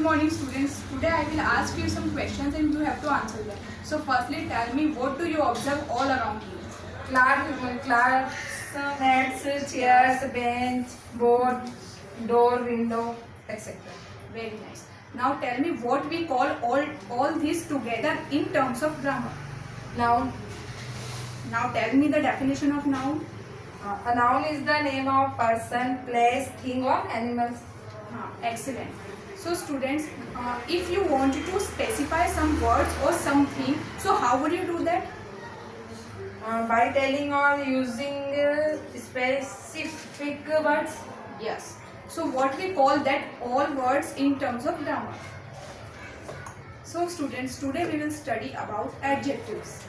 morning, students. Today I will ask you some questions and you have to answer them. So firstly, tell me, what do you observe all around you? Class, mats, chairs, bench, board, door, window, etc. Very nice. Now tell me what we call all these together in terms of grammar. Noun. Now tell me the definition of noun. A noun is the name of person, place, thing or animals. Excellent. So students, if you want to specify some words or something, so how would you do that? By telling or using specific words. Yes. So what we call that all words in terms of grammar. So students, today we will study about adjectives.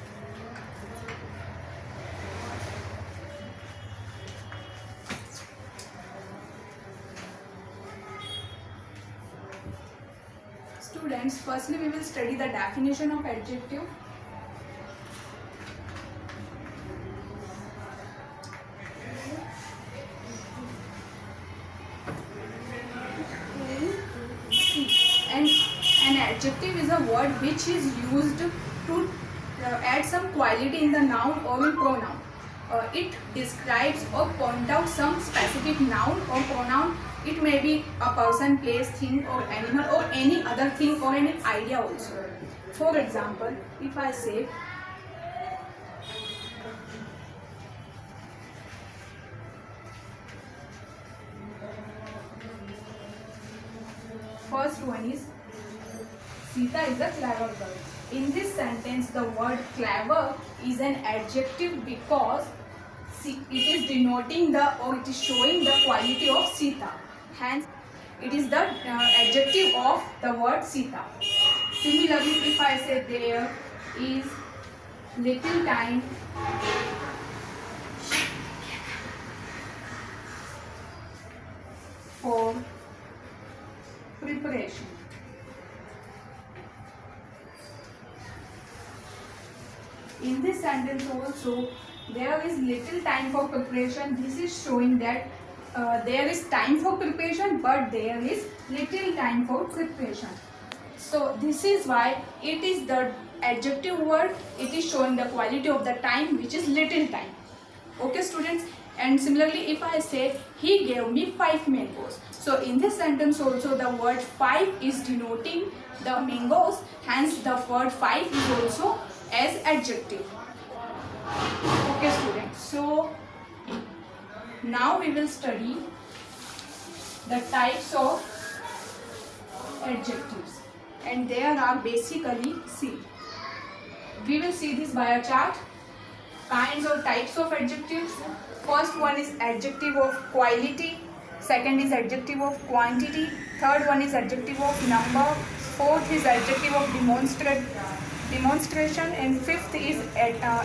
Students, firstly we will study the definition of adjective. And an adjective is a word which is used to add some quality in the noun or in pronoun. It describes or point out some specific noun or pronoun. It may be a person, place, thing or animal or any other thing or any idea also. For example, if I say first one is Sita is a clever girl. In this sentence, the word clever is an adjective because it is denoting or it is showing the quality of Sita. Hence, it is the adjective of the word Sita. Similarly, if I say there is little time for preparation. In this sentence also, there is little time for preparation. This is showing that there is time for preparation, but there is little time for preparation. So this is why it is the adjective word. It is showing the quality of the time, which is little time. Okay, students. And similarly, if I say he gave me 5 mangoes, so in this sentence also the word 5 is denoting the mangoes. Hence, the word 5 is also as adjective. Okay, students. So now we will study the types of adjectives, and there are basically we will see this by a chart. Kinds or types of adjectives. First one is adjective of quality, second is adjective of quantity, third one is adjective of number, fourth is adjective of demonstration, and fifth is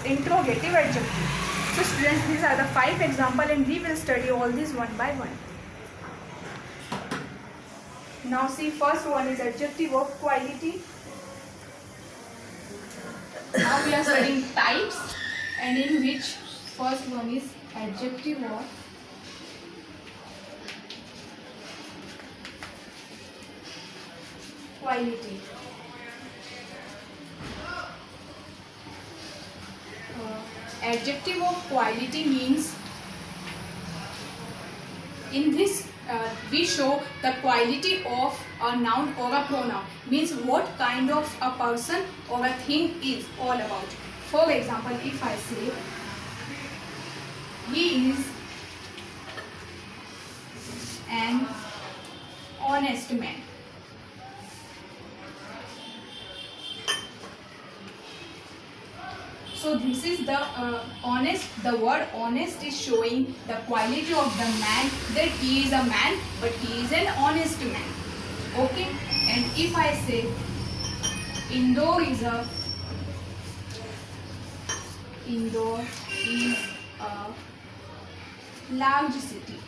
interrogative adjective. So students, these are the 5 examples and we will study all these one by one. Now see, first one is adjective of quality. Now we are studying types, and in which first one is adjective of quality. Adjective of quality means in this we show the quality of a noun or a pronoun, means what kind of a person or a thing is all about. For example, if I say he is an honest man. So this is the honest. The word honest is showing the quality of the man, that he is a man, but he is an honest man. Okay. And if I say Indore is a large city.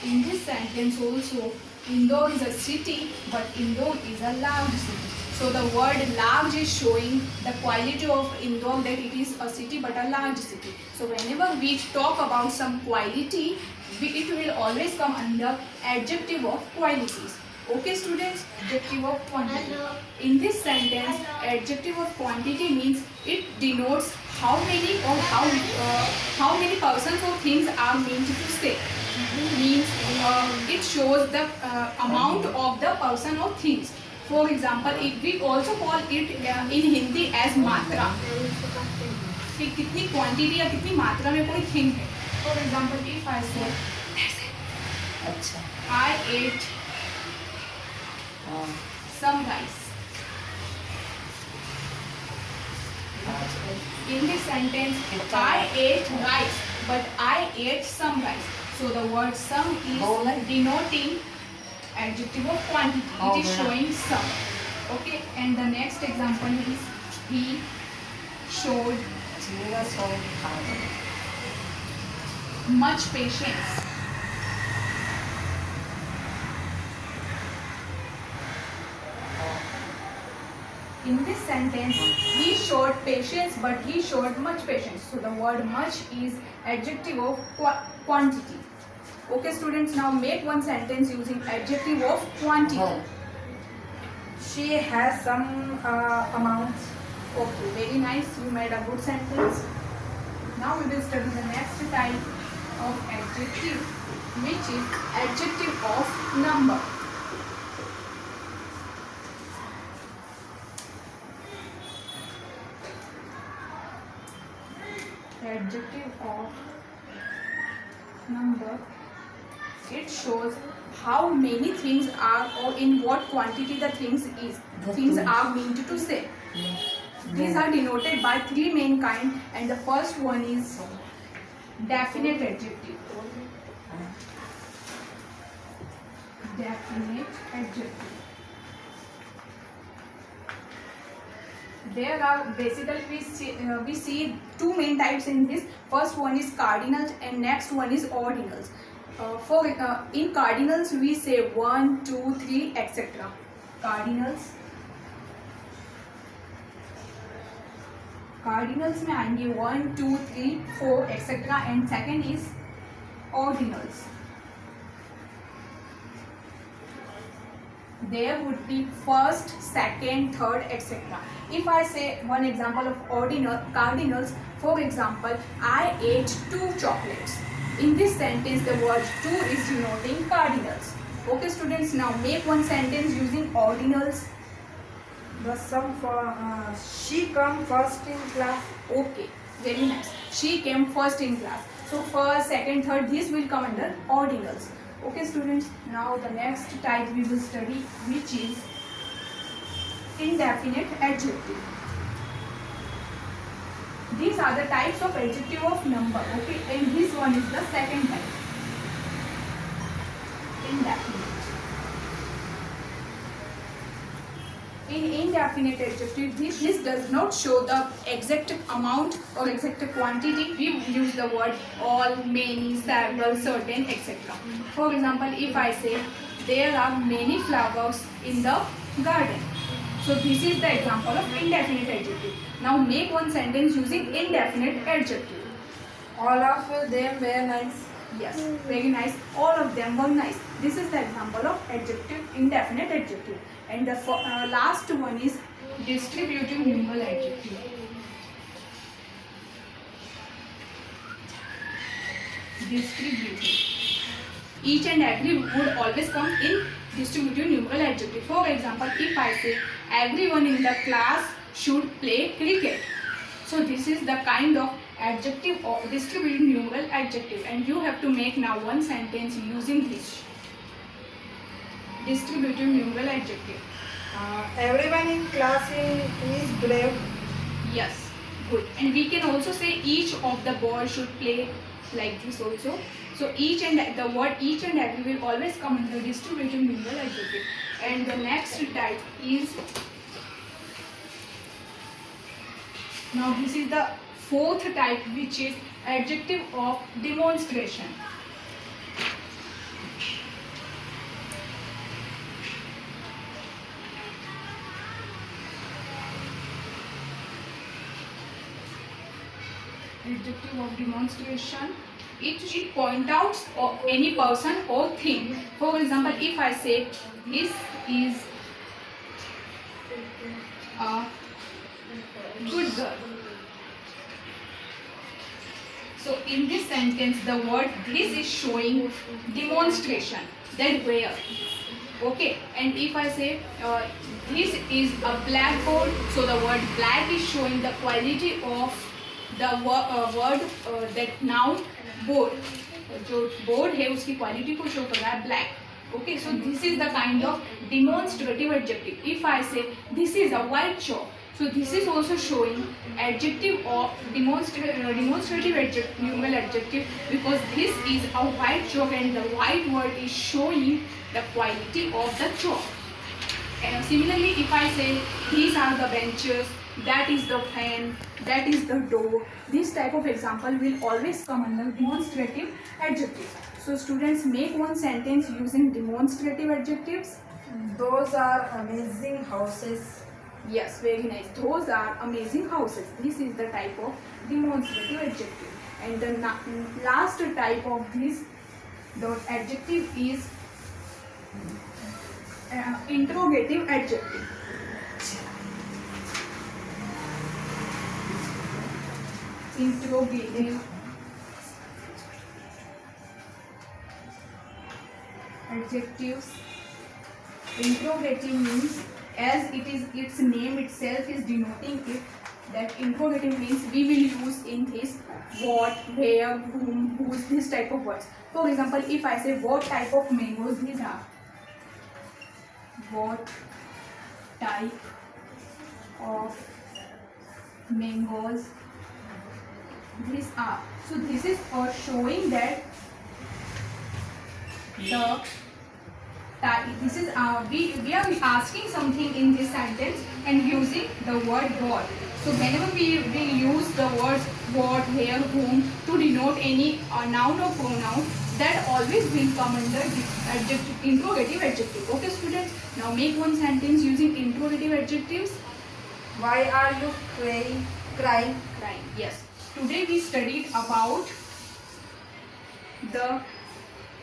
In this sentence also, Indore is a city, but Indore is a large city. So the word large is showing the quality of Indore, that it is a city but a large city. So whenever we talk about some quality, it will always come under adjective of qualities. Okay students, adjective of quantity. In this sentence, adjective of quantity means it denotes how many or how many persons or things are meant to say. Means it shows the amount of the person or things. For example, we also call it in Hindi as मात्रा, कि कितनी quantity या कितनी मात्रा में कोई thing है. For example if I से आई eight some rice. In this sentence, I ate rice, but I ate some rice. So the word some is denoting adjective of quantity. It is showing some. Okay, and the next example is he showed much patience. In this sentence, he showed patience, but he showed much patience. So the word much is adjective of quantity. Okay students, now make one sentence using adjective of quantity. She has some amounts. Okay, very nice. You made a good sentence. Now we will study the next type of adjective, which is adjective of number. Adjective of number, it shows how many things are or in what quantity the things are meant to say. These are denoted by three main kind, and the first one is definite adjective. Definite adjective. There are basically we see two main types in this. First one is cardinals and next one is ordinals. In cardinals we say 1, 2, 3 etc. Cardinals में आएंगे 1, 2, 3, 4 etc. and second is ordinals. There would be first, second, third etc. If I say one example of cardinals, for example, I ate 2 chocolates. In this sentence, the word 2 is denoting cardinals. Okay students, now make one sentence using ordinals. The sum for she come first in class. Okay, very nice. She came first in class. So first, second, third, these will come under ordinals. Okay students, now the next type we will study, which is indefinite adjective. These are the types of adjective of number. Okay, and this one is the second type, indefinite. In indefinite adjective, this does not show the exact amount or exact quantity. We use the word all, many, several, certain etc. For example, if I say there are many flowers in the garden, so this is the example of indefinite adjective. Now make one sentence using indefinite adjective. All of them were nice. Yes, very nice. All of them were nice. This is the example of adjective, indefinite adjective. And the last one is distributive numeral adjective. Distributive. Each and every would always come in distributive numeral adjective. For example, if I say everyone in the class should play cricket, so this is the kind of adjective or distributive numeral adjective, and you have to make now one sentence using this distributive numeral adjective. Everyone in class is brave. Yes, good. And we can also say each of the boys should play, like this also. So each and the word each and every will always come in the distributive numeral adjective. And the next type is, now this is the fourth type, which is adjective of demonstration. Adjective of demonstration it point out any person or thing. For example, if I say this is a good girl. So in this sentence, the word this is showing demonstration, that where. Okay, and if I say this is a blackboard, so the word black is showing the quality of the word that noun board. जो board है उसकी quality को show कर रहा है black. Okay, so this is the kind of demonstrative adjective. If I say this is a white chalk, so this is also showing adjective or demonstrative adjective, numeral adjective, because this is a white chalk and the white word is showing the quality of the chalk. And similarly, if I say these are the benches, that is the fan, that is the door, this type of example will always come under demonstrative adjectives. So students, make one sentence using demonstrative adjectives. Those are amazing houses. Yes, very nice. Those are amazing houses. This is the type of demonstrative adjective. And the last type of this, the adjective is interrogative adjective. Interrogative adjectives. Interrogative means, as it is its name itself is denoting it, that interrogative means we will use in this what, where, whom, whose, this type of words. For example, if I say what type of mangoes these are, what type of mangoes these are. So this is for showing that the type. This is we are asking something in this sentence and using the word what. So whenever we use the words what, where, whom to denote any noun or pronoun, that always will come under adjective, interrogative adjective. Okay students, now make one sentence using interrogative adjectives. Why are you crying? Crying. Yes. Today we studied about the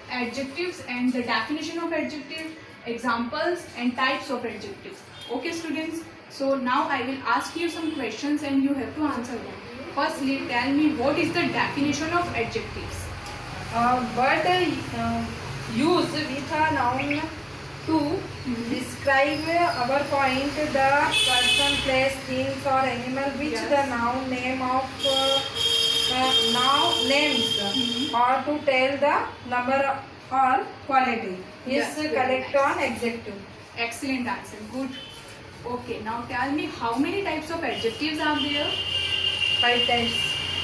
adjectives and the definition of adjective, examples and types of adjectives. Okay students, so now I will ask you some questions and you have to answer them. Firstly, tell me what is the definition of adjectives? Word used with a noun to describe our point, the person, place, things or animal which the noun name of noun names or to tell the number or quality is correct on adjective. Excellent answer, good. Okay, now tell me how many types of adjectives are there? 5 types.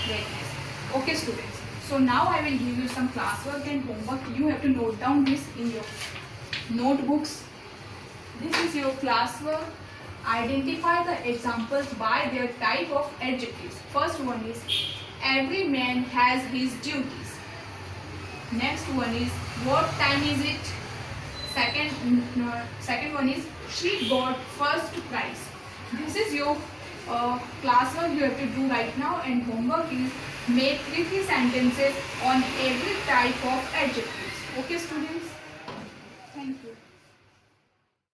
Very nice. Okay students, so now I will give you some classwork and homework. You have to note down this in your notebooks. This is your classwork. Identify the examples by their type of adjectives. First one is every man has his duties. Next one is what time is it? Second one is she got first prize. This is your classwork you have to do right now, and homework is make 3 sentences on every type of adjectives. Okay students?